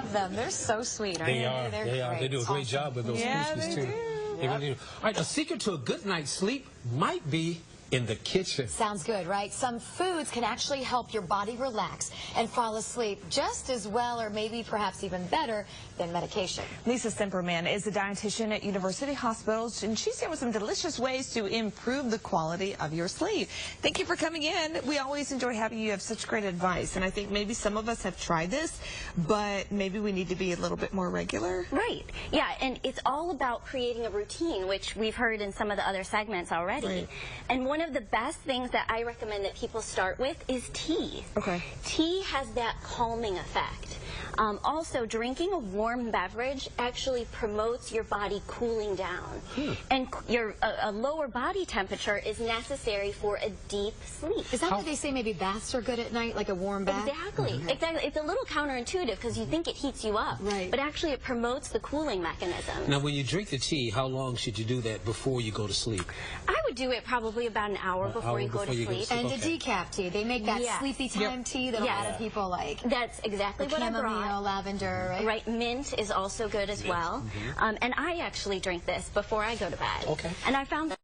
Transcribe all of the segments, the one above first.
love them. They're so sweet, aren't they? They are. They do a great job with those species, too. They really do. All right, a secret to a good night's sleep might be in the kitchen. Sounds good, right? Some foods can actually help your body relax and fall asleep just as well, or maybe perhaps even better, than medication. Lisa Cimperman is a dietitian at University Hospitals, and she's here with some delicious ways to improve the quality of your sleep. Thank you for coming in. We always enjoy having you. You have such great advice, and I think maybe some of us have tried this, but maybe we need to be a little bit more regular. Right. Yeah, and it's all about creating a routine, which we've heard in some of the other segments already. Right. And one of the best things that I recommend that people start with is tea. Okay. Tea has that calming effect. Also, drinking a warm beverage actually promotes your body cooling down. And a lower body temperature is necessary for a deep sleep. Is that why they say maybe baths are good at night, like a warm bath? Exactly. Exactly. It's a little counterintuitive because you think it heats you up. Right. But actually it promotes the cooling mechanism. Now, when you drink the tea, how long should you do that before you go to sleep? I would do it probably about an hour before you go to sleep. And the decaf tea, they make that sleepy time tea that a lot of people like. That's exactly what I brought. Chamomile, lavender, right? Right, mint is also good as well. And I actually drink this before I go to bed. Okay. And I found that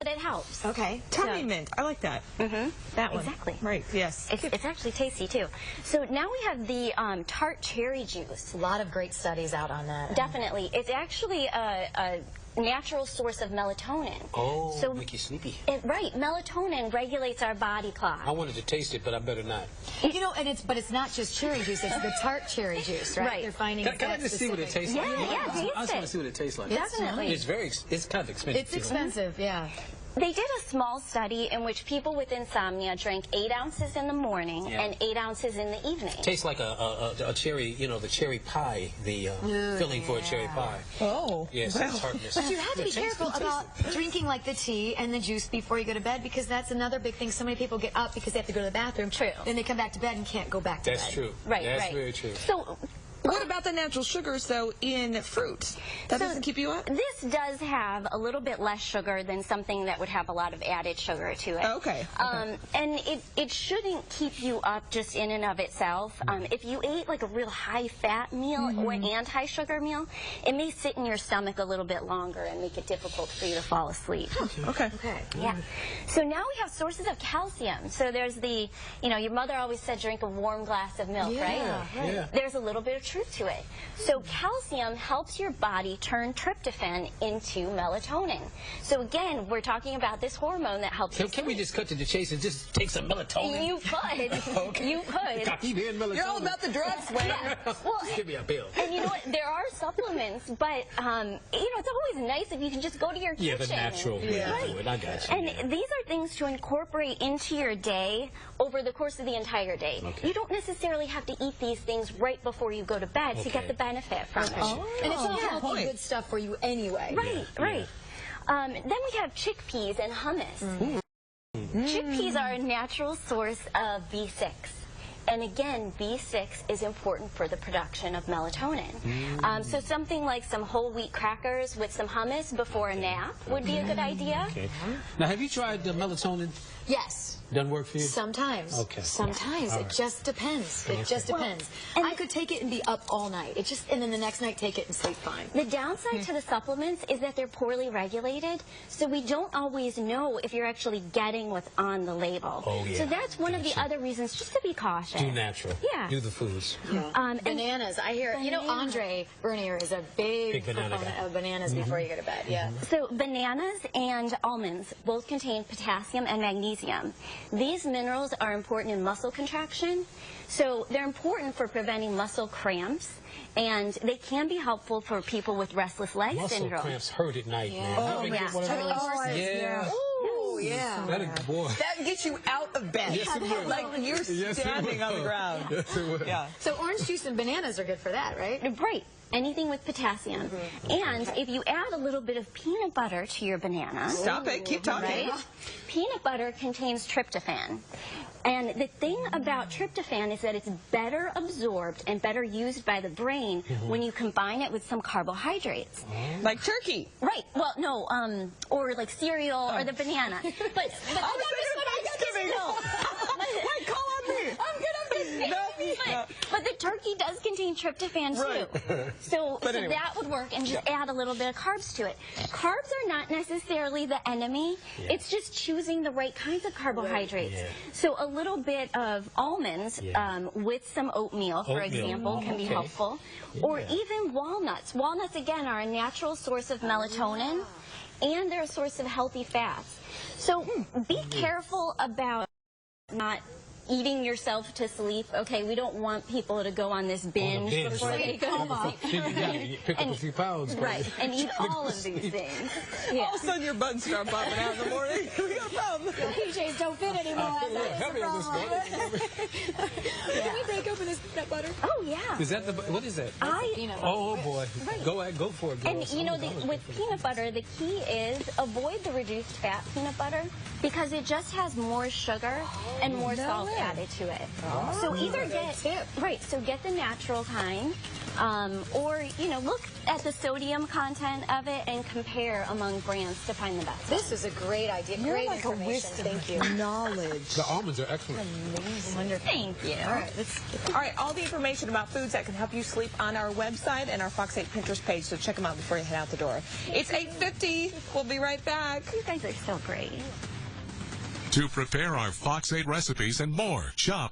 it helps. Okay. Tummy mint. I like that. That one. Exactly. Right, yes. It's actually tasty, too. So now we have the tart cherry juice. A lot of great studies out on that. Definitely. It's actually a natural source of melatonin. Oh, so make you sleepy. Right. Melatonin regulates our body clock. I wanted to taste it, but I better not. You know, but it's not just cherry juice, it's the tart cherry juice, right? Right. They're finding Can I just see what it tastes like? Yeah, taste I just want to see what it tastes like. Definitely. It's kind of expensive. It's expensive, yeah. They did a small study in which people with insomnia drank 8 ounces in the morning and 8 ounces in the evening. Tastes like a cherry, you know, the cherry pie, the filling for a cherry pie. Oh. Yes, it's tartness. But you have to be careful about drinking like the tea and the juice before you go to bed, because that's another big thing. So many people get up because they have to go to the bathroom. True. Then they come back to bed and can't go back to bed. That's true. Right, That's very true. So, what about the natural sugars, though, in fruit? That doesn't keep you up? This does have a little bit less sugar than something that would have a lot of added sugar to it. Okay. And it shouldn't keep you up just in and of itself. If you ate like a real high-fat meal or anti-sugar meal, it may sit in your stomach a little bit longer and make it difficult for you to fall asleep. Okay. Yeah. So now we have sources of calcium. So there's the, you know, your mother always said drink a warm glass of milk, right? Yeah. There's a little bit of truth to it. So calcium helps your body turn tryptophan into melatonin. So again, we're talking about this hormone that helps you Can we just cut to the chase and just take some melatonin? You could. Okay. You could. Melatonin. You're all about the drugs, Wayne. Well, give me a bill. and you know what? There are supplements, but you know, it's always nice if you can just go to your kitchen. Yeah, the natural. Right. I got you. And these are things to incorporate into your day over the course of the entire day. Okay. You don't necessily have to eat these things right before you go to bed to get the benefit from it. And it's all healthy, good stuff for you anyway. Right. Then we have chickpeas and hummus. Chickpeas are a natural source of B6. And again, B6 is important for the production of melatonin. So something like some whole wheat crackers with some hummus before a nap would be a good idea. Okay. Now, have you tried the melatonin? Yes. Doesn't work for you? Sometimes. Okay. Sometimes. It just depends. It just depends. I could take it and be up all night. And then the next night take it and sleep fine. The downside to the supplements is that they're poorly regulated, so we don't always know if you're actually getting what's on the label. Oh, yeah. So that's one of the other reasons just to be cautious. Do natural. Yeah. Do the foods. Bananas. I hear, you know, Andre Bernier is a big banana proponent guy. of bananas before you go to bed. So bananas and almonds both contain potassium and magnesium. These minerals are important in muscle contraction, so they're important for preventing muscle cramps, and they can be helpful for people with restless leg syndrome. Muscle cramps hurt at night, man. Oh, yeah. Yeah. Oh, yeah. Boy. That gets you out of bed. Yes, it will. Like you're standing on the ground. Yes, it will. Yeah. So orange juice and bananas are good for that, right? Right. Anything with potassium. And if you add a little bit of peanut butter to your banana... Stop it. Keep talking. Right? Peanut butter contains tryptophan. And the thing about tryptophan is that it's better absorbed and better used by the brain when you combine it with some carbohydrates. Like turkey. Right. Well, no, or like cereal or the banana. But Thanksgiving. no. Wait, call on me. I'm good. No, But the turkey does contain tryptophan too. So Anyway. that would work, and just add a little bit of carbs to it. Carbs are not necessarily the enemy. It's just choosing the right kinds of carbohydrates. So a little bit of almonds with some oatmeal, for example, can be helpful. Or even walnuts. Walnuts, again, are a natural source of melatonin, and they're a source of healthy fats. So be careful about not eating yourself to sleep. Okay, we don't want people to go on this binge before they go to sleep. Pick up a few pounds. Right, and eat all of these things. All of a sudden your buttons start popping out in the morning. We got a problem. PJs don't fit anymore. Heavy on this one. Can we break open this peanut butter? Oh, yeah. Is that what is that? Peanut butter. Oh boy. Go for it, girl. And you know, with peanut butter, the key is avoid the reduced fat peanut butter because it just has more sugar and more salt added to it. So either get the natural kind, or look at the sodium content of it and compare among brands to find the best. This is a great idea. You're Great like a information. wisdom Thank you. knowledge. The almonds are excellent. Wonderful. Thank you. All right, all the information about foods that can help you sleep on our website and our Fox 8 Pinterest page, so check them out before you head out the door. It's 8:50. We'll be right back. You guys are so great. To prepare our Fox 8 recipes and more, shop